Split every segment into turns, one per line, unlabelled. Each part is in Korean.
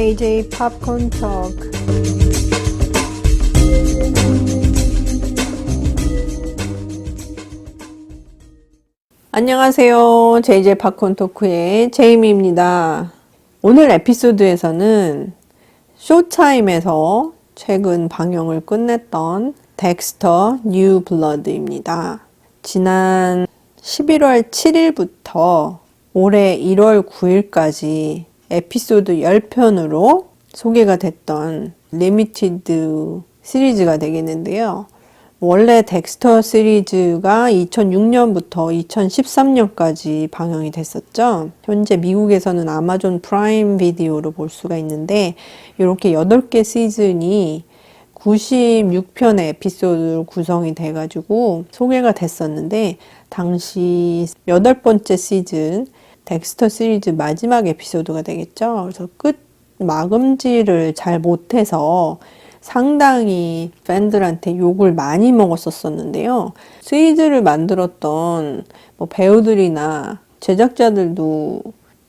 JJ Popcorn Talk. 안녕하세요. JJ 팝콘 토크의 제이미입니다. 오늘 에피소드에서는 쇼타임에서 최근 방영을 끝냈던 덱스터 뉴 블러드입니다. 지난 11월 7일부터 올해 1월 9일까지 에피소드 10편으로 소개가 됐던 리미티드 시리즈가 되겠는데요. 원래 덱스터 시리즈가 2006년부터 2013년까지 방영이 됐었죠. 현재 미국에서는 아마존 프라임 비디오로 볼 수가 있는데 이렇게 8개 시즌이 96편의 에피소드로 구성이 돼가지고 소개가 됐었는데 당시 8번째 시즌 덱스터 시리즈 마지막 에피소드가 되겠죠. 그래서 끝 마감질을 잘 못해서 상당히 팬들한테 욕을 많이 먹었었는데요. 시리즈를 만들었던 배우들이나 제작자들도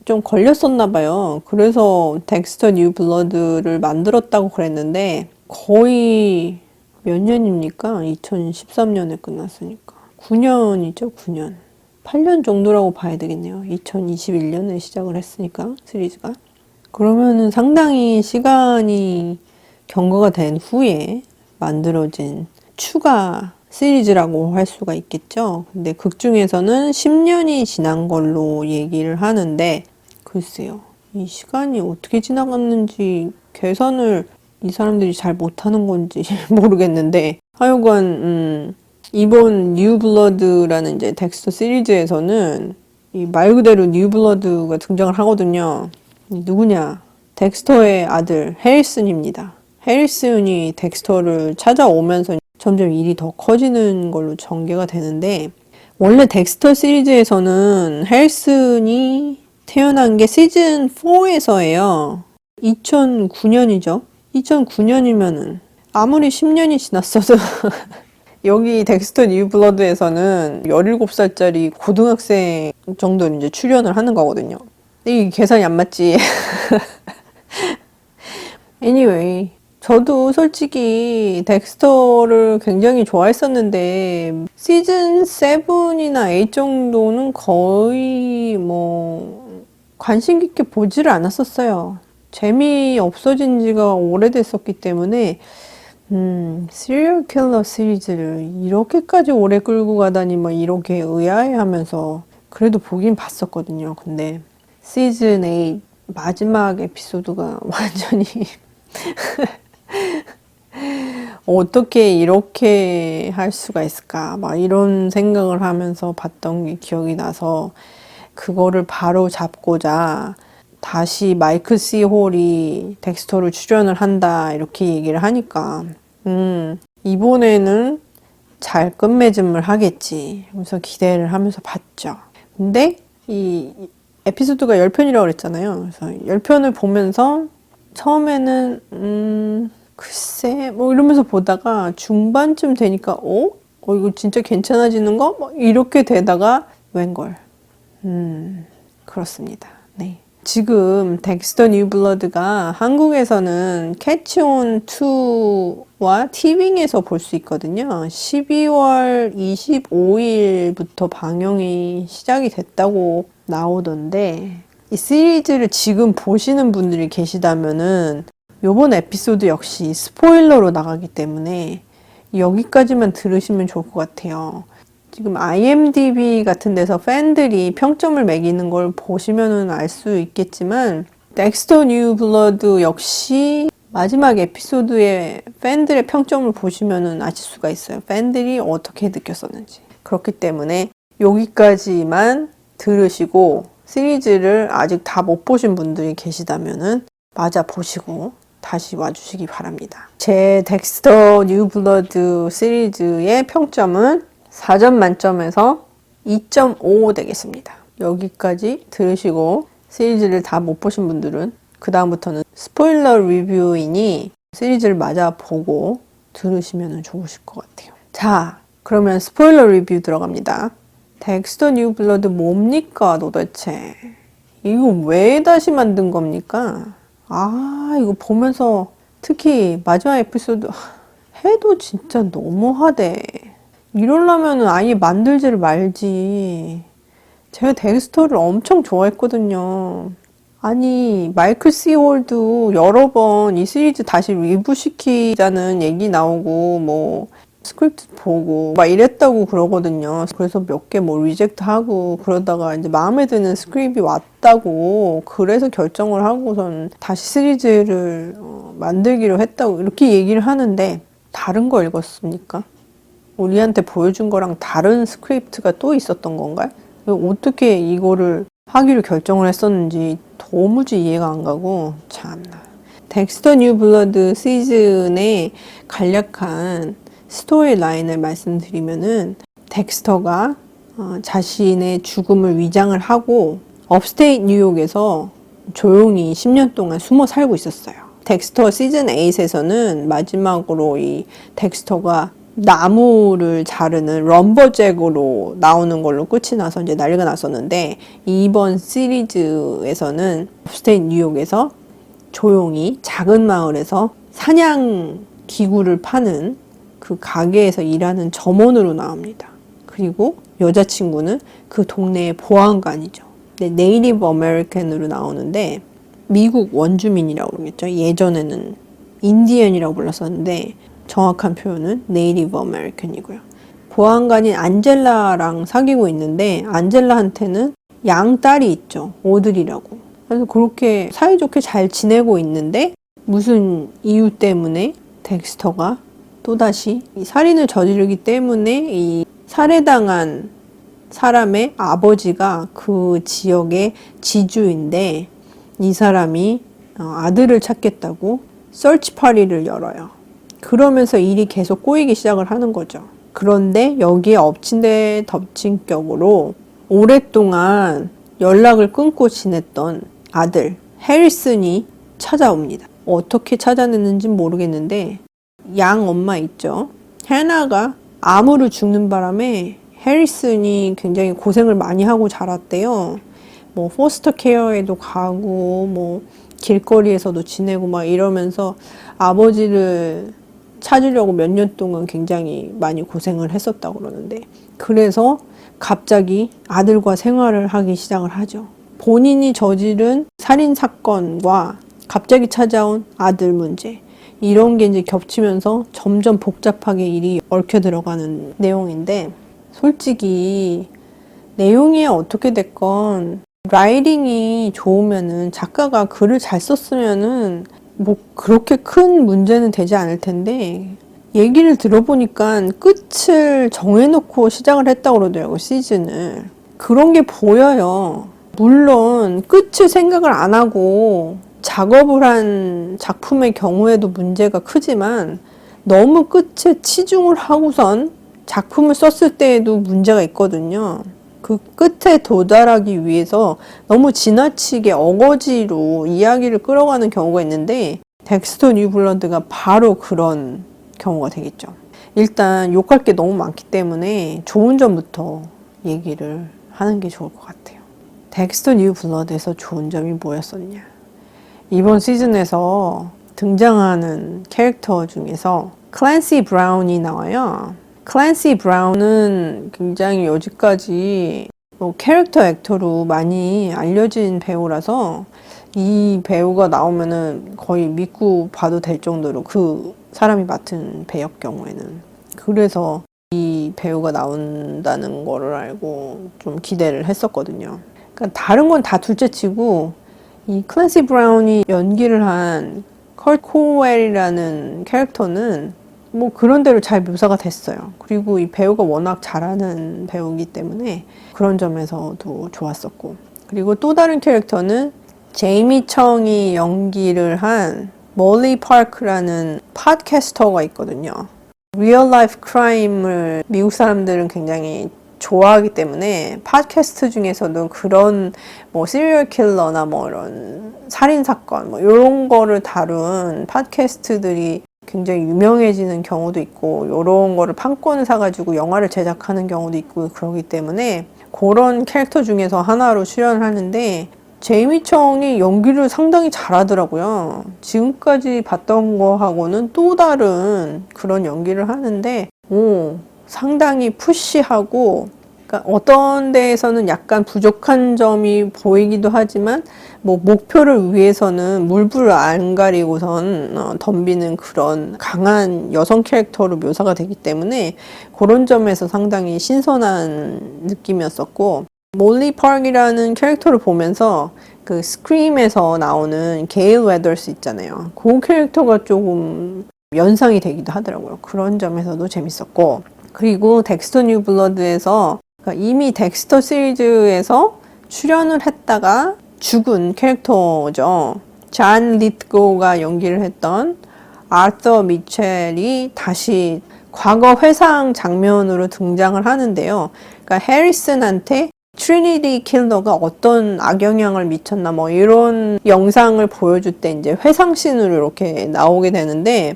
좀 걸렸었나 봐요. 그래서 덱스터 뉴 블러드를 만들었다고 그랬는데 거의 몇 년입니까? 2013년에 끝났으니까 9년이죠. 9년 8년 정도라고 봐야 되겠네요. 2021년에 시작을 했으니까 시리즈가. 그러면은 상당히 시간이 경과가 된 후에 만들어진 추가 시리즈라고 할 수가 있겠죠. 근데 극 중에서는 10년이 지난 걸로 얘기를 하는데 글쎄요. 이 시간이 어떻게 지나갔는지 계산을 이 사람들이 잘 못하는 건지 모르겠는데 하여간 이번 뉴 블러드라는 이제 덱스터 시리즈에서는 이 말 그대로 뉴 블러드가 등장을 하거든요. 누구냐? 덱스터의 아들 해리슨입니다. 해리슨이 덱스터를 찾아오면서 점점 일이 더 커지는 걸로 전개가 되는데 원래 덱스터 시리즈에서는 해리슨이 태어난 게 시즌 4에서예요. 2009년이죠. 2009년이면은 아무리 10년이 지났어도 여기 덱스터 뉴 블러드에서는 17살짜리 고등학생 정도는 이제 출연을 하는 거거든요. 이 계산이 안 맞지. anyway, 저도 솔직히 덱스터를 굉장히 좋아했었는데 시즌 7이나 8 정도는 거의 관심 깊게 보지를 않았었어요. 재미 없어진 지가 오래됐었기 때문에 시리얼 킬러 시리즈를 이렇게까지 오래 끌고 가다니 이렇게 의아해하면서 그래도 보긴 봤었거든요. 근데 시즌 8 마지막 에피소드가 완전히 어떻게 이렇게 할 수가 있을까 이런 생각을 하면서 봤던 게 기억이 나서 그거를 바로 잡고자 다시 마이클 C 홀이 덱스터를 출연을 한다 이렇게 얘기를 하니까 이번에는 잘 끝맺음을 하겠지 그래서 기대를 하면서 봤죠. 근데 이 에피소드가 10편이라고 그랬잖아요. 그래서 10편을 보면서 처음에는 글쎄 이러면서 보다가 중반쯤 되니까 이거 진짜 괜찮아지는 거? 이렇게 되다가 웬걸 그렇습니다. 네. 지금 덱스터 뉴 블러드가 한국에서는 캐치온 2와 티빙에서 볼 수 있거든요. 12월 25일부터 방영이 시작이 됐다고 나오던데 이 시리즈를 지금 보시는 분들이 계시다면은 요번 에피소드 역시 스포일러로 나가기 때문에 여기까지만 들으시면 좋을 것 같아요. 지금 IMDb 같은 데서 팬들이 평점을 매기는 걸 보시면은 알 수 있겠지만 덱스터 뉴 블러드 역시 마지막 에피소드의 팬들의 평점을 보시면은 아실 수가 있어요. 팬들이 어떻게 느꼈었는지. 그렇기 때문에 여기까지만 들으시고 시리즈를 아직 다 못 보신 분들이 계시다면은 맞아 보시고 다시 와주시기 바랍니다. 제 덱스터 뉴 블러드 시리즈의 평점은 4점 만점에서 2.5 되겠습니다. 여기까지 들으시고 시리즈를 다 못 보신 분들은 그 다음부터는 스포일러 리뷰이니 시리즈를 맞아 보고 들으시면 좋으실 것 같아요. 자, 그러면 스포일러 리뷰 들어갑니다. 덱스터 뉴 블러드 뭡니까 도대체? 이거 왜 다시 만든 겁니까? 이거 보면서 특히 마지막 에피소드 해도 진짜 너무하대. 이러려면 아예 만들지를 말지. 제가 덱스터를 엄청 좋아했거든요. 아니, 마이클 C. 홀도 여러 번 이 시리즈 다시 리뷰시키자는 얘기 나오고, 뭐, 스크립트 보고, 막 이랬다고 그러거든요. 그래서 몇 개 뭐 리젝트 하고, 그러다가 이제 마음에 드는 스크립이 왔다고, 그래서 결정을 하고선 다시 시리즈를 만들기로 했다고, 이렇게 얘기를 하는데, 다른 거 읽었습니까? 우리한테 보여준 거랑 다른 스크립트가 또 있었던 건가요? 어떻게 이거를 하기로 결정을 했었는지 도무지 이해가 안 가고 참나. 덱스터 뉴 블러드 시즌의 간략한 스토리 라인을 말씀드리면은 덱스터가 자신의 죽음을 위장을 하고 업스테이트 뉴욕에서 조용히 10년 동안 숨어 살고 있었어요. 덱스터 시즌 8에서는 마지막으로 이 덱스터가 나무를 자르는 럼버잭으로 나오는 걸로 끝이 나서 이제 난리가 났었는데, 이번 시리즈에서는 업스테이트 뉴욕에서 조용히 작은 마을에서 사냥 기구를 파는 그 가게에서 일하는 점원으로 나옵니다. 그리고 여자친구는 그 동네의 보안관이죠. 네이티브 아메리칸으로 나오는데 미국 원주민이라고 그러겠죠. 예전에는 인디언이라고 불렀었는데 정확한 표현은 네이티브 아메리칸이고요. 보안관인 안젤라랑 사귀고 있는데 안젤라한테는 양딸이 있죠. 오들이라고. 그래서 그렇게 사이좋게 잘 지내고 있는데 무슨 이유 때문에 덱스터가 또다시 이 살인을 저지르기 때문에 이 살해당한 사람의 아버지가 그 지역의 지주인데 이 사람이 아들을 찾겠다고 서치 파티를 열어요. 그러면서 일이 계속 꼬이기 시작을 하는 거죠. 그런데 여기에 엎친 데 덮친 격으로 오랫동안 연락을 끊고 지냈던 아들 해리슨이 찾아옵니다. 어떻게 찾아냈는지는 모르겠는데 양 엄마 있죠. 해나가 암으로 죽는 바람에 해리슨이 굉장히 고생을 많이 하고 자랐대요. 뭐 포스터 케어에도 가고 뭐 길거리에서도 지내고 막 이러면서 아버지를 찾으려고 몇 년 동안 굉장히 많이 고생을 했었다고 그러는데, 그래서 갑자기 아들과 생활을 하기 시작을 하죠. 본인이 저지른 살인사건과 갑자기 찾아온 아들 문제, 이런 게 이제 겹치면서 점점 복잡하게 일이 얽혀 들어가는 내용인데, 솔직히 내용이 어떻게 됐건 라이팅이 좋으면은, 작가가 글을 잘 썼으면은 뭐 그렇게 큰 문제는 되지 않을 텐데, 얘기를 들어보니까 끝을 정해놓고 시작을 했다고 그러더라고요, 시즌을. 그런 게 보여요. 물론 끝을 생각을 안 하고 작업을 한 작품의 경우에도 문제가 크지만, 너무 끝에 치중을 하고선 작품을 썼을 때에도 문제가 있거든요. 그 끝에 도달하기 위해서 너무 지나치게 어거지로 이야기를 끌어가는 경우가 있는데, 덱스터 뉴 블러드가 바로 그런 경우가 되겠죠. 일단 욕할 게 너무 많기 때문에 좋은 점부터 얘기를 하는 게 좋을 것 같아요. 덱스터 뉴 블러드에서 좋은 점이 뭐였었냐? 이번 시즌에서 등장하는 캐릭터 중에서 클랜시 브라운이 나와요. 클랜시 브라운은 굉장히 여지까지 캐릭터 액터로 많이 알려진 배우라서 이 배우가 나오면은 거의 믿고 봐도 될 정도로, 그 사람이 맡은 배역 경우에는. 그래서 이 배우가 나온다는 거를 알고 좀 기대를 했었거든요. 그러니까 다른 건 다 둘째치고 이 클랜시 브라운이 연기를 한 컬트 코웰이라는 캐릭터는 뭐 그런 대로 잘 묘사가 됐어요. 그리고 이 배우가 워낙 잘하는 배우이기 때문에 그런 점에서도 좋았었고, 그리고 또 다른 캐릭터는 제이미 청이 연기를 한 몰리 파크라는 팟캐스터가 있거든요. 리얼 라이프 크라임을 미국 사람들은 굉장히 좋아하기 때문에 팟캐스트 중에서도 그런 뭐 시리얼 킬러나 뭐 이런 살인 사건 뭐 이런 거를 다룬 팟캐스트들이 굉장히 유명해지는 경우도 있고, 이런 거를 판권을 사가지고 영화를 제작하는 경우도 있고, 그러기 때문에 그런 캐릭터 중에서 하나로 출연을 하는데 제이미 청이 연기를 상당히 잘하더라고요. 지금까지 봤던 거하고는 또 다른 그런 연기를 하는데, 상당히 푸시하고, 그러니까 어떤 데에서는 약간 부족한 점이 보이기도 하지만, 뭐 목표를 위해서는 물불을 안 가리고선 덤비는 그런 강한 여성 캐릭터로 묘사가 되기 때문에 그런 점에서 상당히 신선한 느낌이었었고, 몰리 파크이라는 캐릭터를 보면서 그 스크림에서 나오는 게일 웨더스 있잖아요. 그 캐릭터가 조금 연상이 되기도 하더라고요. 그런 점에서도 재밌었고, 그리고 덱스터 뉴 블러드에서 그러니까 이미 덱스터 시리즈에서 출연을 했다가 죽은 캐릭터죠. 잔 리트고가 연기를 했던 아서 미첼이 다시 과거 회상 장면으로 등장을 하는데요. 그러니까 해리슨한테 트리니티 킬러가 어떤 악영향을 미쳤나 뭐 이런 영상을 보여줄 때 이제 회상씬으로 이렇게 나오게 되는데,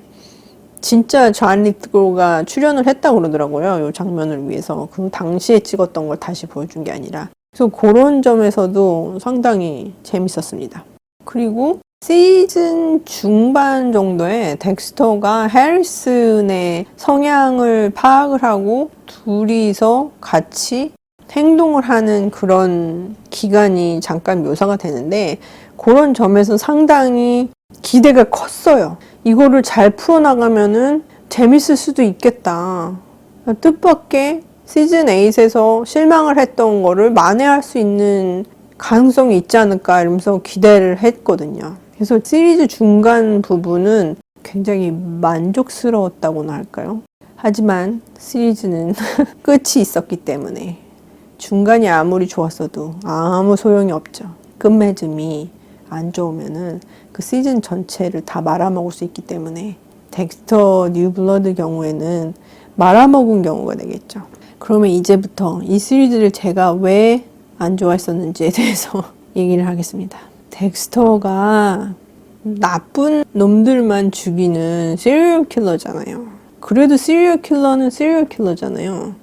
진짜 잔 리트고가 출연을 했다고 그러더라고요. 이 장면을 위해서. 그 당시에 찍었던 걸 다시 보여준 게 아니라. 그래서 그런 점에서도 상당히 재밌었습니다. 그리고 시즌 중반 정도에 덱스터가 해리슨의 성향을 파악을 하고 둘이서 같이 행동을 하는 그런 기간이 잠깐 묘사가 되는데, 그런 점에서 상당히 기대가 컸어요. 이거를 잘 풀어나가면은 재밌을 수도 있겠다. 뜻밖의 시즌 8에서 실망을 했던 거를 만회할 수 있는 가능성이 있지 않을까 이러면서 기대를 했거든요. 그래서 시리즈 중간 부분은 굉장히 만족스러웠다고나 할까요? 하지만 시리즈는 끝이 있었기 때문에 중간이 아무리 좋았어도 아무 소용이 없죠. 끝맺음이 안 좋으면은 그 시즌 전체를 다 말아먹을 수 있기 때문에 덱스터 뉴 블러드 경우에는 말아먹은 경우가 되겠죠. 그러면 이제부터 이 시리즈를 제가 왜 안 좋아했었는지에 대해서 얘기를 하겠습니다. 덱스터가 나쁜 놈들만 죽이는 시리얼 킬러잖아요. 그래도 시리얼 킬러는 시리얼 킬러잖아요.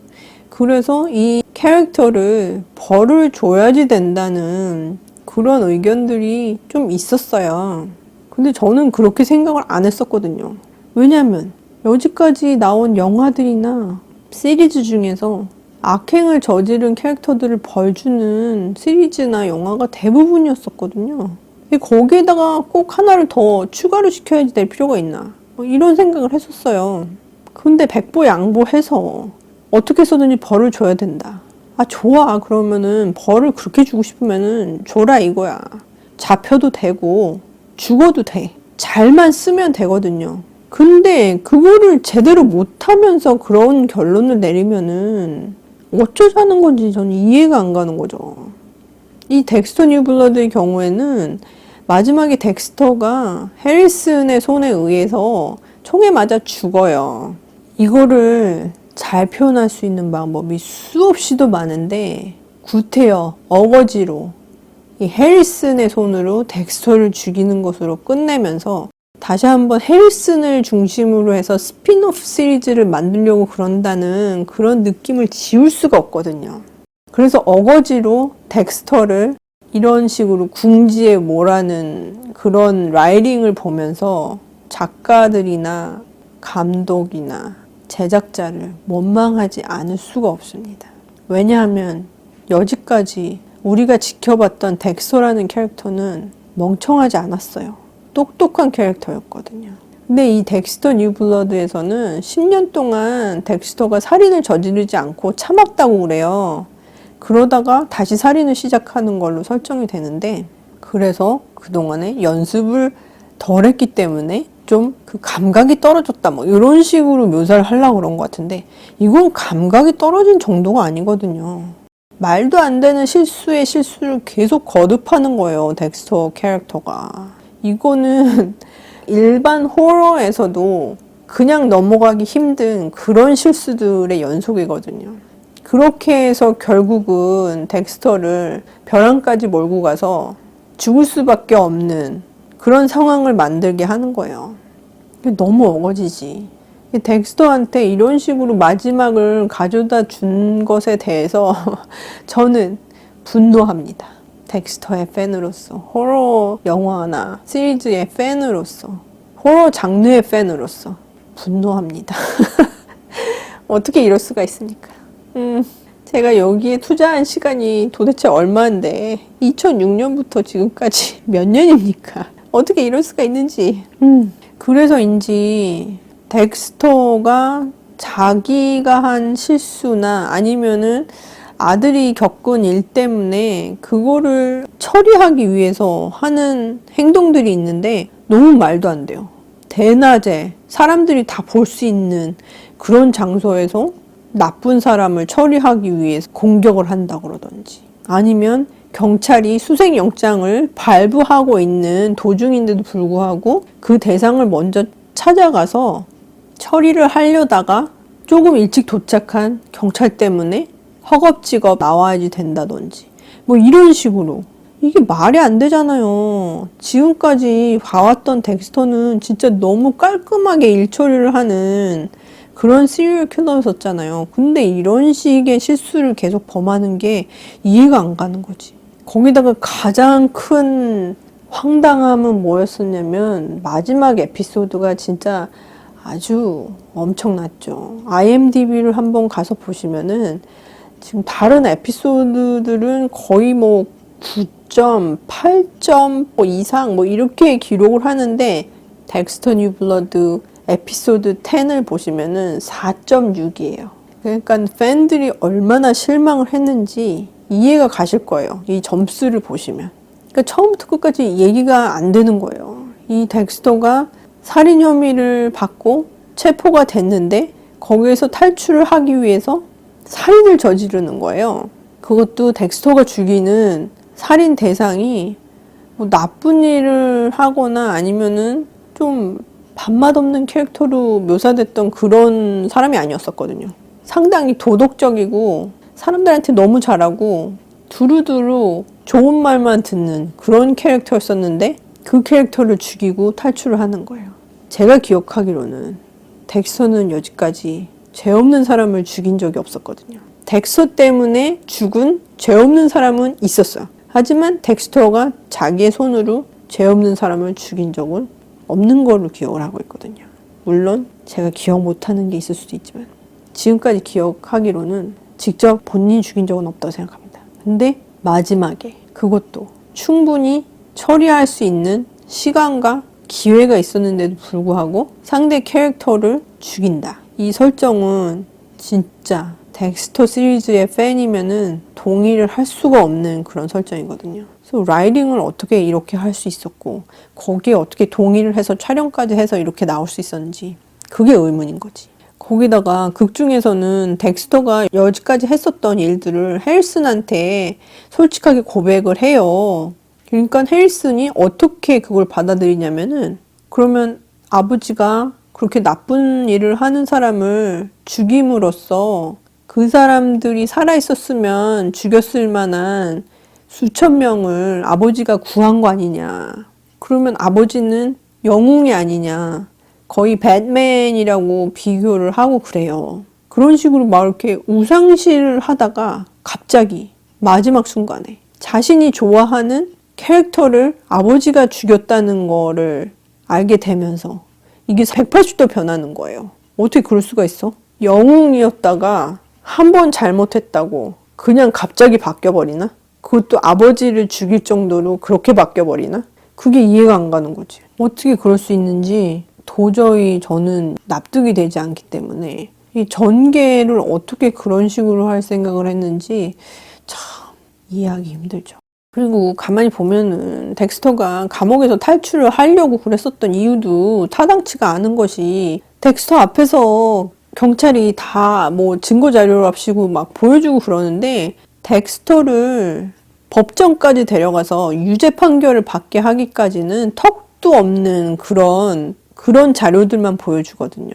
그래서 이 캐릭터를 벌을 줘야지 된다는 그런 의견들이 좀 있었어요. 근데 저는 그렇게 생각을 안 했었거든요. 왜냐면 여지까지 나온 영화들이나 시리즈 중에서 악행을 저지른 캐릭터들을 벌주는 시리즈나 영화가 대부분이었었거든요. 거기에다가 꼭 하나를 더 추가를 시켜야지 될 필요가 있나, 뭐 이런 생각을 했었어요. 근데 백보양보해서 어떻게 해서든지 벌을 줘야 된다. 아, 좋아. 그러면은 벌을 그렇게 주고 싶으면은 줘라 이거야. 잡혀도 되고 죽어도 돼. 잘만 쓰면 되거든요. 근데 그거를 제대로 못하면서 그런 결론을 내리면은 어쩌자는 건지 저는 이해가 안 가는 거죠. 이 덱스터 뉴 블러드의 경우에는 마지막에 덱스터가 해리슨의 손에 의해서 총에 맞아 죽어요. 이거를 잘 표현할 수 있는 방법이 수없이도 많은데, 구태여 어거지로 이 해리슨의 손으로 덱스터를 죽이는 것으로 끝내면서 다시 한번 해리슨을 중심으로 해서 스핀오프 시리즈를 만들려고 그런다는 그런 느낌을 지울 수가 없거든요. 그래서 어거지로 덱스터를 이런 식으로 궁지에 몰아는 그런 라이팅을 보면서 작가들이나 감독이나 제작자를 원망하지 않을 수가 없습니다. 왜냐하면 여지까지 우리가 지켜봤던 덱스터라는 캐릭터는 멍청하지 않았어요. 똑똑한 캐릭터였거든요. 근데 이 덱스터 뉴 블러드에서는 10년 동안 덱스터가 살인을 저지르지 않고 참았다고 그래요. 그러다가 다시 살인을 시작하는 걸로 설정이 되는데, 그래서 그동안에 연습을 덜 했기 때문에 좀 그 감각이 떨어졌다 뭐 이런 식으로 묘사를 하려고 그런 것 같은데, 이건 감각이 떨어진 정도가 아니거든요. 말도 안 되는 실수에 실수를 계속 거듭하는 거예요, 덱스터 캐릭터가. 이거는 일반 호러에서도 그냥 넘어가기 힘든 그런 실수들의 연속이거든요. 그렇게 해서 결국은 덱스터를 벼랑까지 몰고 가서 죽을 수밖에 없는 그런 상황을 만들게 하는 거예요. 너무 어거지지. 덱스터한테 이런 식으로 마지막을 가져다 준 것에 대해서 저는 분노합니다. 덱스터의 팬으로서, 호러 영화나 시리즈의 팬으로서, 호러 장르의 팬으로서 분노합니다. 어떻게 이럴 수가 있습니까? 제가 여기에 투자한 시간이 도대체 얼마인데 2006년부터 지금까지 몇 년입니까? 어떻게 이럴 수가 있는지. 그래서인지 덱스터가 자기가 한 실수나 아니면은 아들이 겪은 일 때문에 그거를 처리하기 위해서 하는 행동들이 있는데 너무 말도 안 돼요. 대낮에 사람들이 다 볼 수 있는 그런 장소에서 나쁜 사람을 처리하기 위해서 공격을 한다 그러던지, 아니면 경찰이 수색영장을 발부하고 있는 도중인데도 불구하고 그 대상을 먼저 찾아가서 처리를 하려다가 조금 일찍 도착한 경찰 때문에 허겁지겁 나와야지 된다든지, 뭐 이런 식으로. 이게 말이 안 되잖아요. 지금까지 봐왔던 덱스터는 진짜 너무 깔끔하게 일 처리를 하는 그런 시리얼 킬러였었잖아요. 근데 이런 식의 실수를 계속 범하는 게 이해가 안 가는 거지. 거기다가 가장 큰 황당함은 뭐였었냐면 마지막 에피소드가 진짜 아주 엄청났죠. IMDb를 한번 가서 보시면은 지금 다른 에피소드들은 거의 뭐 9점, 8점 이상 뭐 이렇게 기록을 하는데 덱스터 뉴 블러드 에피소드 10을 보시면은 4.6이에요. 그러니까 팬들이 얼마나 실망을 했는지 이해가 가실 거예요. 이 점수를 보시면. 그러니까 처음부터 끝까지 얘기가 안 되는 거예요. 이 덱스터가 살인 혐의를 받고 체포가 됐는데 거기에서 탈출을 하기 위해서 살인을 저지르는 거예요. 그것도 덱스터가 죽이는 살인 대상이 뭐 나쁜 일을 하거나 아니면은 좀 밥맛 없는 캐릭터로 묘사됐던 그런 사람이 아니었었거든요. 상당히 도덕적이고 사람들한테 너무 잘하고 두루두루 좋은 말만 듣는 그런 캐릭터였었는데 그 캐릭터를 죽이고 탈출을 하는 거예요. 제가 기억하기로는 덱스터는 여지까지 죄 없는 사람을 죽인 적이 없었거든요. 덱스터 때문에 죽은 죄 없는 사람은 있었어요. 하지만 덱스터가 자기의 손으로 죄 없는 사람을 죽인 적은 없는 걸로 기억을 하고 있거든요. 물론 제가 기억 못하는 게 있을 수도 있지만 지금까지 기억하기로는 직접 본인이 죽인 적은 없다고 생각합니다. 근데 마지막에 그것도 충분히 처리할 수 있는 시간과 기회가 있었는데도 불구하고 상대 캐릭터를 죽인다. 이 설정은 진짜 덱스터 시리즈의 팬이면은 동의를 할 수가 없는 그런 설정이거든요. 그래서 라이딩을 어떻게 이렇게 할 수 있었고 거기에 어떻게 동의를 해서 촬영까지 해서 이렇게 나올 수 있었는지 그게 의문인 거지. 거기다가 극 중에서는 덱스터가 여지까지 했었던 일들을 해리슨한테 솔직하게 고백을 해요. 그러니까 해리슨이 어떻게 그걸 받아들이냐면은 그러면 아버지가 그렇게 나쁜 일을 하는 사람을 죽임으로써 그 사람들이 살아있었으면 죽였을 만한 수천 명을 아버지가 구한 거 아니냐. 그러면 아버지는 영웅이 아니냐. 거의 배트맨이라고 비교를 하고 그래요. 그런 식으로 막 이렇게 우상시를 하다가 갑자기 마지막 순간에 자신이 좋아하는 캐릭터를 아버지가 죽였다는 거를 알게 되면서 이게 180도 변하는 거예요. 어떻게 그럴 수가 있어? 영웅이었다가 한 번 잘못했다고 그냥 갑자기 바뀌어버리나? 그것도 아버지를 죽일 정도로 그렇게 바뀌어버리나? 그게 이해가 안 가는 거지. 어떻게 그럴 수 있는지 도저히 저는 납득이 되지 않기 때문에 이 전개를 어떻게 그런 식으로 할 생각을 했는지 참 이해하기 힘들죠. 그리고 가만히 보면은 덱스터가 감옥에서 탈출을 하려고 그랬었던 이유도 타당치가 않은 것이 덱스터 앞에서 경찰이 다 뭐 증거 자료를 합시고 막 보여주고 그러는데 덱스터를 법정까지 데려가서 유죄 판결을 받게 하기까지는 턱도 없는 그런 자료들만 보여주거든요.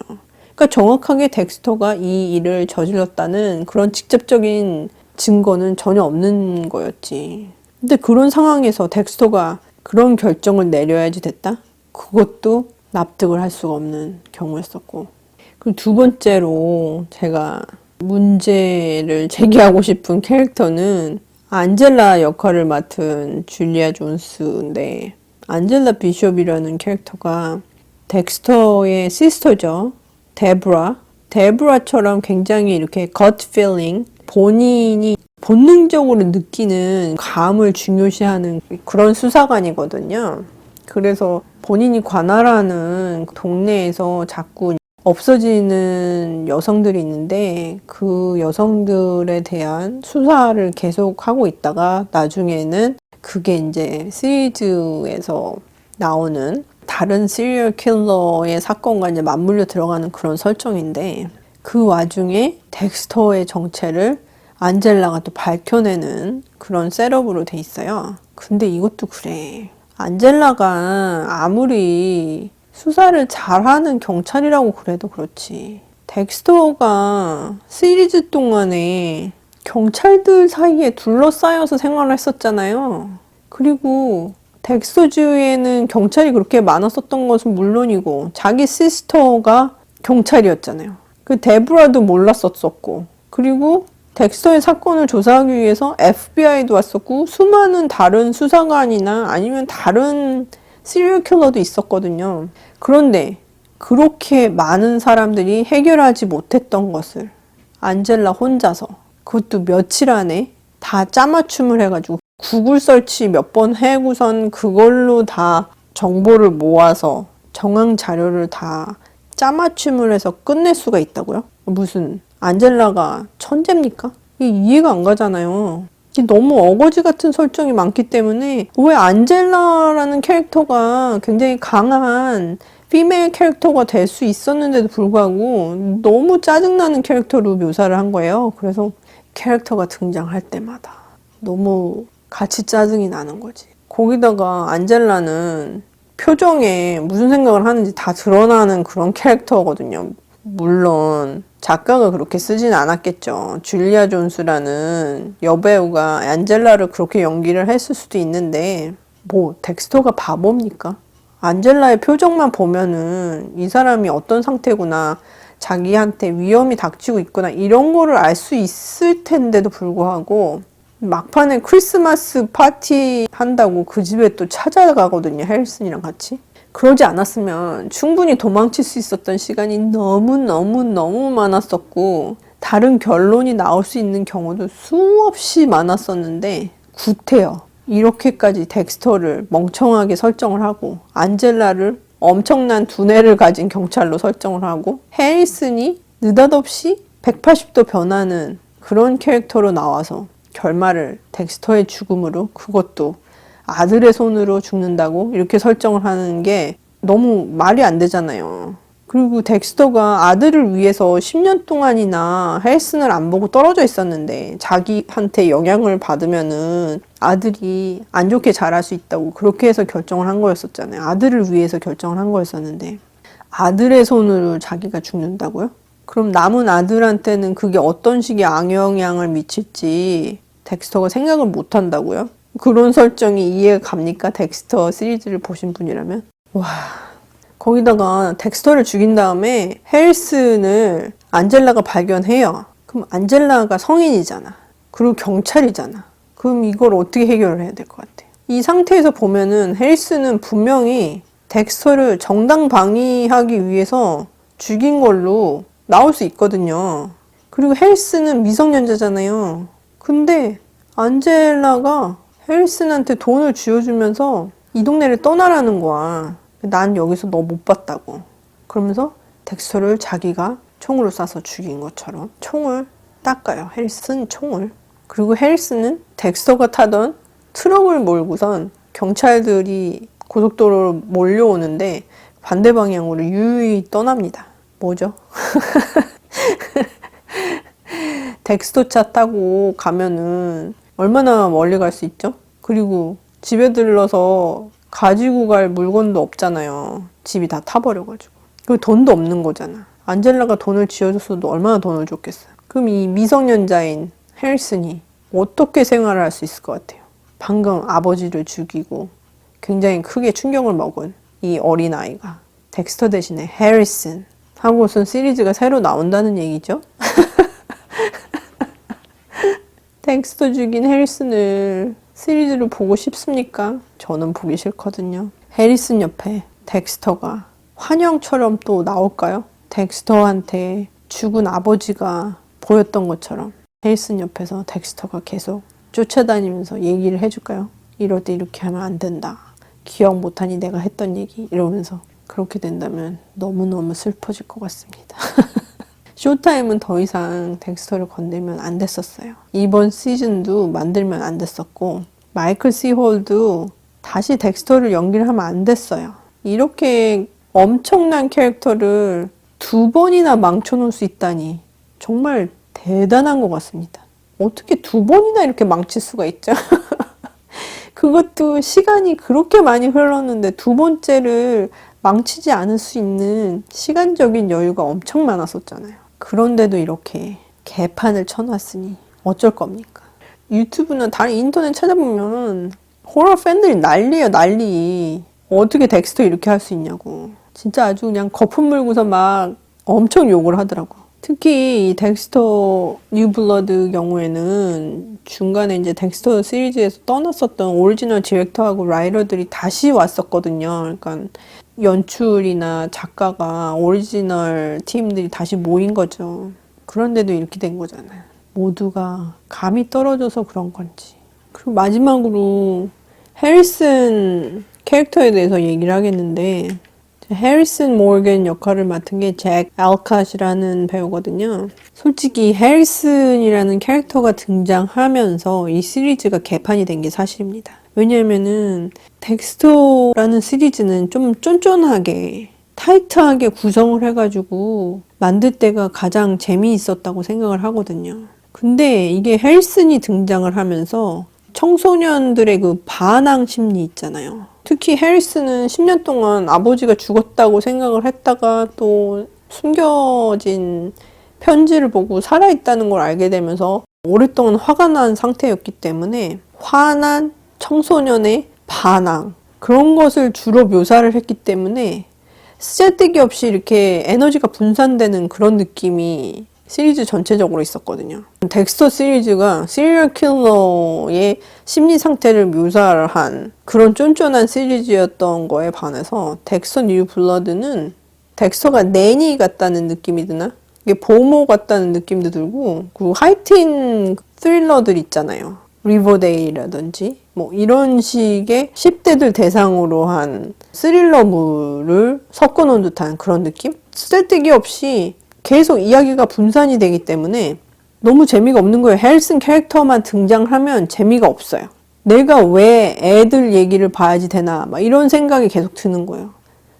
그러니까 정확하게 덱스터가 이 일을 저질렀다는 그런 직접적인 증거는 전혀 없는 거였지. 근데 그런 상황에서 덱스터가 그런 결정을 내려야지 됐다? 그것도 납득을 할 수가 없는 경우였었고. 그리고 두 번째로 제가 문제를 제기하고 싶은 캐릭터는 안젤라 역할을 맡은 줄리아 존스인데, 안젤라 비숍이라는 캐릭터가 덱스터의 시스터죠. 데브라처럼 굉장히 이렇게 gut feeling, 본인이 본능적으로 느끼는 감을 중요시하는 그런 수사관이거든요. 그래서 본인이 관할하는 동네에서 자꾸 없어지는 여성들이 있는데 그 여성들에 대한 수사를 계속 하고 있다가 나중에는 그게 이제 시리즈에서 나오는 다른 시리얼 킬러의 사건과 이제 맞물려 들어가는 그런 설정인데, 그 와중에 덱스터의 정체를 안젤라가 또 밝혀내는 그런 셋업으로 돼 있어요. 근데 이것도 그래. 안젤라가 아무리 수사를 잘하는 경찰이라고 그래도 그렇지, 덱스터가 시리즈 동안에 경찰들 사이에 둘러싸여서 생활을 했었잖아요. 그리고 덱스터 주위에는 경찰이 그렇게 많았었던 것은 물론이고 자기 시스터가 경찰이었잖아요. 그 데브라도 몰랐었고, 그리고 덱스터의 사건을 조사하기 위해서 FBI도 왔었고 수많은 다른 수사관이나 아니면 다른 시리얼 킬러도 있었거든요. 그런데 그렇게 많은 사람들이 해결하지 못했던 것을 안젤라 혼자서, 그것도 며칠 안에 다 짜맞춤을 해가지고 구글 설치 몇 번 해고선 그걸로 다 정보를 모아서 정황 자료를 다 짜맞춤을 해서 끝낼 수가 있다고요? 무슨 안젤라가 천재입니까? 이게 이해가 안 가잖아요. 이게 너무 어거지 같은 설정이 많기 때문에 왜 안젤라라는 캐릭터가 굉장히 강한 피메일 캐릭터가 될 수 있었는데도 불구하고 너무 짜증나는 캐릭터로 묘사를 한 거예요. 그래서 캐릭터가 등장할 때마다 너무 같이 짜증이 나는 거지. 거기다가 안젤라는 표정에 무슨 생각을 하는지 다 드러나는 그런 캐릭터거든요. 물론 작가가 그렇게 쓰진 않았겠죠. 줄리아 존스라는 여배우가 안젤라를 그렇게 연기를 했을 수도 있는데, 뭐 덱스터가 바보입니까? 안젤라의 표정만 보면은 이 사람이 어떤 상태구나, 자기한테 위험이 닥치고 있구나, 이런 거를 알 수 있을 텐데도 불구하고 막판에 크리스마스 파티 한다고 그 집에 또 찾아가거든요. 해리슨이랑 같이. 그러지 않았으면 충분히 도망칠 수 있었던 시간이 너무 많았었고 다른 결론이 나올 수 있는 경우도 수없이 많았었는데, 구태여 이렇게까지 덱스터를 멍청하게 설정을 하고 안젤라를 엄청난 두뇌를 가진 경찰로 설정을 하고 해리슨이 느닷없이 180도 변하는 그런 캐릭터로 나와서 결말을 덱스터의 죽음으로, 그것도 아들의 손으로 죽는다고 이렇게 설정을 하는 게 너무 말이 안 되잖아요. 그리고 덱스터가 아들을 위해서 10년 동안이나 해리슨을 안 보고 떨어져 있었는데 자기한테 영향을 받으면은 아들이 안 좋게 자랄 수 있다고 그렇게 해서 결정을 한 거였었잖아요. 아들을 위해서 결정을 한 거였었는데 아들의 손으로 자기가 죽는다고요? 그럼 남은 아들한테는 그게 어떤 식의 악영향을 미칠지 덱스터가 생각을 못 한다고요? 그런 설정이 이해가 갑니까? 덱스터 시리즈를 보신 분이라면? 와, 거기다가 덱스터를 죽인 다음에 해리슨을 안젤라가 발견해요. 그럼 안젤라가 성인이잖아. 그리고 경찰이잖아. 그럼 이걸 어떻게 해결을 해야 될 것 같아? 이 상태에서 보면은 해리슨은 분명히 덱스터를 정당방위하기 위해서 죽인 걸로 나올 수 있거든요. 그리고 해리슨은 미성년자잖아요. 근데 안젤라가 해리슨한테 돈을 쥐어주면서 이 동네를 떠나라는 거야. 난 여기서 너 못 봤다고. 그러면서 덱스터를 자기가 총으로 쏴서 죽인 것처럼 총을 닦아요. 해리슨 총을. 그리고 해리슨은 덱스터가 타던 트럭을 몰고선 경찰들이 고속도로로 몰려오는데 반대 방향으로 유유히 떠납니다. 뭐죠? 덱스터 차 타고 가면은 얼마나 멀리 갈 수 있죠? 그리고 집에 들러서 가지고 갈 물건도 없잖아요. 집이 다 타버려가지고. 그리고 돈도 없는 거잖아. 안젤라가 돈을 쥐어줬어도 얼마나 돈을 줬겠어요. 그럼 이 미성년자인 해리슨이 어떻게 생활을 할 수 있을 것 같아요? 방금 아버지를 죽이고 굉장히 크게 충격을 먹은 이 어린아이가 덱스터 대신에 해리슨 하고선 시리즈가 새로 나온다는 얘기죠. 덱스터 죽인 해리슨을 시리즈로 보고 싶습니까? 저는 보기 싫거든요. 해리슨 옆에 덱스터가 환영처럼 또 나올까요? 덱스터한테 죽은 아버지가 보였던 것처럼 해리슨 옆에서 덱스터가 계속 쫓아다니면서 얘기를 해줄까요? 이럴 때 이렇게 하면 안 된다. 기억 못하니 내가 했던 얘기 이러면서 그렇게 된다면 너무너무 슬퍼질 것 같습니다. 쇼타임은 더 이상 덱스터를 건들면 안 됐었어요. 이번 시즌도 만들면 안 됐었고 마이클 C. 홀도 다시 덱스터를 연기를 하면 안 됐어요. 이렇게 엄청난 캐릭터를 2번이나 망쳐놓을 수 있다니 정말 대단한 것 같습니다. 어떻게 2번이나 이렇게 망칠 수가 있죠? 그것도 시간이 그렇게 많이 흘렀는데 2번째를 망치지 않을 수 있는 시간적인 여유가 엄청 많았었잖아요. 그런데도 이렇게 개판을 쳐놨으니 어쩔 겁니까? 유튜브나 다른 인터넷 찾아보면 호러 팬들이 난리예요, 난리. 어떻게 덱스터 이렇게 할 수 있냐고. 진짜 아주 그냥 거품 물고서 막 엄청 욕을 하더라고. 특히 이 덱스터 뉴블러드 경우에는 중간에 이제 덱스터 시리즈에서 떠났었던 오리지널 디렉터하고 라이터들이 다시 왔었거든요. 그러니까 연출이나 작가가 오리지널 팀들이 다시 모인 거죠. 그런데도 이렇게 된 거잖아요. 모두가 감이 떨어져서 그런 건지. 그리고 마지막으로 해리슨 캐릭터에 대해서 얘기를 하겠는데 해리슨 모건 역할을 맡은 게 잭 알캇이라는 배우거든요. 솔직히 해리슨이라는 캐릭터가 등장하면서 이 시리즈가 개판이 된 게 사실입니다. 왜냐면은 덱스터라는 시리즈는 좀 쫀쫀하게 타이트하게 구성을 해가지고 만들 때가 가장 재미있었다고 생각을 하거든요. 근데 이게 해리슨이 등장을 하면서 청소년들의 그 반항 심리 있잖아요. 특히 해리슨은 10년 동안 아버지가 죽었다고 생각을 했다가 또 숨겨진 편지를 보고 살아있다는 걸 알게 되면서 오랫동안 화가 난 상태였기 때문에 화난 청소년의 반항 그런 것을 주로 묘사를 했기 때문에 쓰잘데기 없이 이렇게 에너지가 분산되는 그런 느낌이 시리즈 전체적으로 있었거든요. 덱스터 시리즈가 시리얼 킬러의 심리 상태를 묘사를 한 그런 쫀쫀한 시리즈였던 거에 반해서 덱스터 뉴 블러드는 덱스터가 내니 같다는 느낌이 드나? 이게 보모 같다는 느낌도 들고 그리고 하이틴 스릴러들 있잖아요. 리버데이라든지 뭐 이런 식의 10대들 대상으로 한 스릴러물을 섞어놓은 듯한 그런 느낌? 쓰잘데기 없이 계속 이야기가 분산이 되기 때문에 너무 재미가 없는 거예요. 해리슨 캐릭터만 등장하면 재미가 없어요. 내가 왜 애들 얘기를 봐야지 되나 막 이런 생각이 계속 드는 거예요.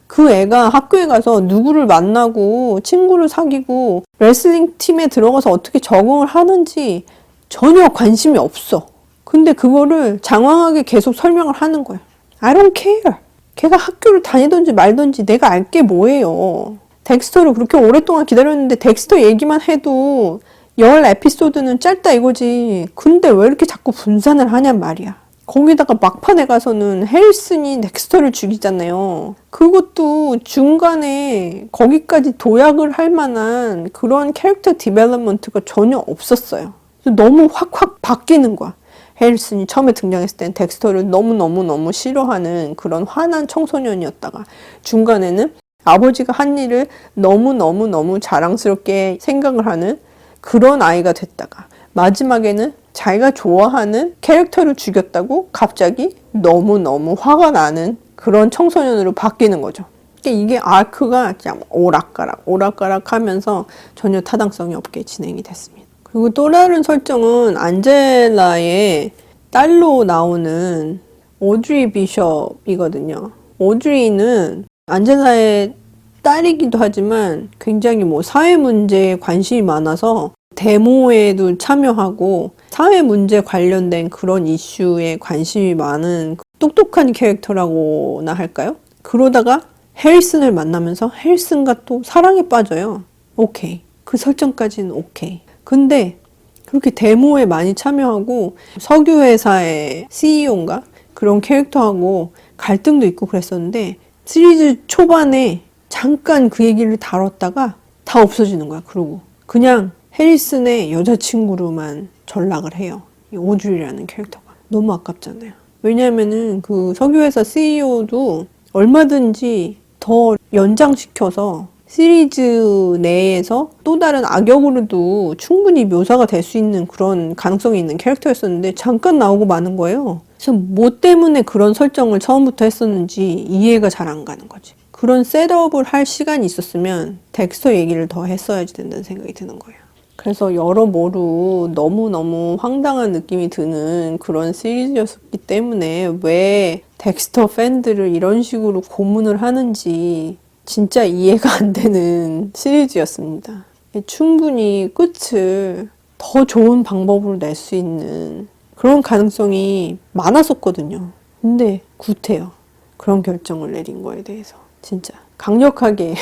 그 애가 학교에 가서 누구를 만나고 친구를 사귀고 레슬링 팀에 들어가서 어떻게 적응을 하는지 전혀 관심이 없어. 근데 그거를 장황하게 계속 설명을 하는 거예요. I don't care. 걔가 학교를 다니든지 말든지 내가 알 게 뭐예요. 덱스터를 그렇게 오랫동안 기다렸는데 덱스터 얘기만 해도 10에피소드는 짧다 이거지. 근데 왜 이렇게 자꾸 분산을 하냔 말이야. 거기다가 막판에 가서는 해리슨이 덱스터를 죽이잖아요. 그것도 중간에 거기까지 도약을 할 만한 그런 캐릭터 디벨롭먼트가 전혀 없었어요. 너무 확확 바뀌는 거야. 해리슨이 처음에 등장했을 땐 덱스터를 너무너무 싫어하는 그런 화난 청소년이었다가 중간에는 아버지가 한 일을 너무 자랑스럽게 생각을 하는 그런 아이가 됐다가 마지막에는 자기가 좋아하는 캐릭터를 죽였다고 갑자기 너무너무 화가 나는 그런 청소년으로 바뀌는 거죠. 이게 아크가 그냥 오락가락 하면서 전혀 타당성이 없게 진행이 됐습니다. 그리고 또 다른 설정은 안젤라의 딸로 나오는 오드리 비숍이거든요. 오드리는 안젤라의 딸이기도 하지만 굉장히 뭐 사회 문제에 관심이 많아서 데모에도 참여하고 사회 문제 관련된 그런 이슈에 관심이 많은 똑똑한 캐릭터라고나 할까요? 그러다가 해리슨을 만나면서 해리슨과 또 사랑에 빠져요. 오케이. 그 설정까지는 오케이. 근데 그렇게 데모에 많이 참여하고 석유회사의 CEO인가? 그런 캐릭터하고 갈등도 있고 그랬었는데 시리즈 초반에 잠깐 그 얘기를 다뤘다가 다 없어지는 거야. 그러고 그냥 해리슨의 여자친구로만 전락을 해요. 이 오줄이라는 캐릭터가. 너무 아깝잖아요. 왜냐면은 그 석유회사 CEO도 얼마든지 더 연장시켜서 시리즈 내에서 또 다른 악역으로도 충분히 묘사가 될 수 있는 그런 가능성이 있는 캐릭터였었는데 잠깐 나오고 마는 거예요. 그래서 뭐 때문에 그런 설정을 처음부터 했었는지 이해가 잘 안 가는 거지. 그런 셋업을 할 시간이 있었으면 덱스터 얘기를 더 했어야지 된다는 생각이 드는 거예요. 그래서 여러모로 너무너무 황당한 느낌이 드는 그런 시리즈였기 때문에 왜 덱스터 팬들을 이런 식으로 고문을 하는지 진짜 이해가 안 되는 시리즈였습니다. 충분히 끝을 더 좋은 방법으로 낼 수 있는 그런 가능성이 많았었거든요. 근데 구태여. 그런 결정을 내린 거에 대해서 진짜 강력하게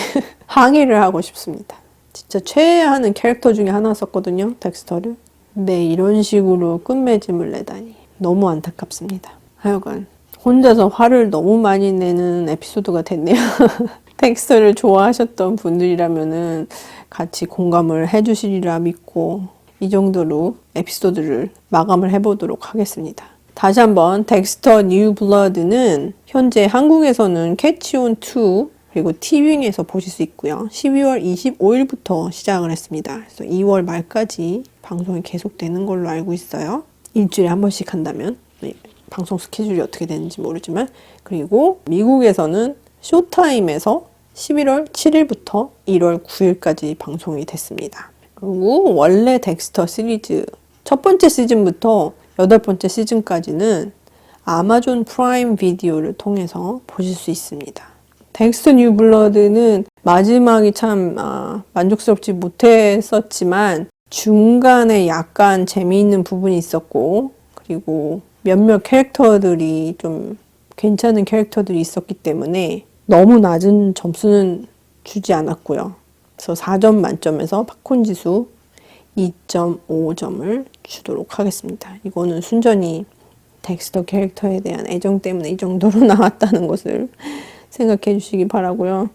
항의를 하고 싶습니다. 진짜 최애하는 캐릭터 중에 하나였었거든요, 덱스터를. 근데 이런 식으로 끝맺음을 내다니 너무 안타깝습니다. 하여간 혼자서 화를 너무 많이 내는 에피소드가 됐네요. 덱스터를 좋아하셨던 분들이라면은 같이 공감을 해주시리라 믿고 이 정도로 에피소드를 마감을 해보도록 하겠습니다. 다시 한번 덱스터 뉴 블러드는 현재 한국에서는 캐치온 2 그리고 티빙에서 보실 수 있고요. 12월 25일부터 시작을 했습니다. 그래서 2월 말까지 방송이 계속되는 걸로 알고 있어요. 일주일에 한 번씩 한다면. 네, 방송 스케줄이 어떻게 되는지 모르지만. 그리고 미국에서는 쇼타임에서 11월 7일부터 1월 9일까지 방송이 됐습니다. 그리고 원래 덱스터 시리즈 첫 번째 시즌부터 8번째 시즌까지는 아마존 프라임 비디오를 통해서 보실 수 있습니다. 덱스터 뉴 블러드는 마지막이 참 만족스럽지 못했었지만 중간에 약간 재미있는 부분이 있었고 그리고 몇몇 캐릭터들이 좀 괜찮은 캐릭터들이 있었기 때문에 너무 낮은 점수는 주지 않았고요. 그래서 4점 만점에서 팝콘 지수 2.5점을 주도록 하겠습니다. 이거는 순전히 덱스터 캐릭터에 대한 애정 때문에 이 정도로 나왔다는 것을 생각해 주시기 바라고요.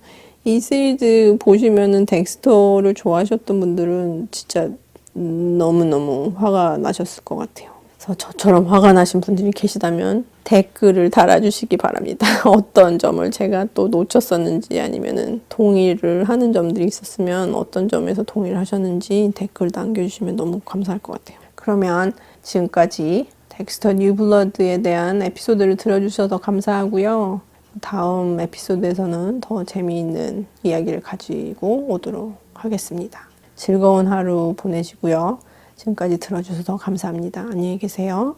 이 시리즈 보시면은 덱스터를 좋아하셨던 분들은 진짜 너무너무 화가 나셨을 것 같아요. 그래서 저처럼 화가 나신 분들이 계시다면 댓글을 달아주시기 바랍니다. 어떤 점을 제가 또 놓쳤었는지 아니면은 동의를 하는 점들이 있었으면 어떤 점에서 동의를 하셨는지 댓글 남겨주시면 너무 감사할 것 같아요. 그러면 지금까지 덱스터 뉴 블러드에 대한 에피소드를 들어주셔서 감사하고요. 다음 에피소드에서는 더 재미있는 이야기를 가지고 오도록 하겠습니다. 즐거운 하루 보내시고요. 지금까지 들어주셔서 감사합니다. 안녕히 계세요.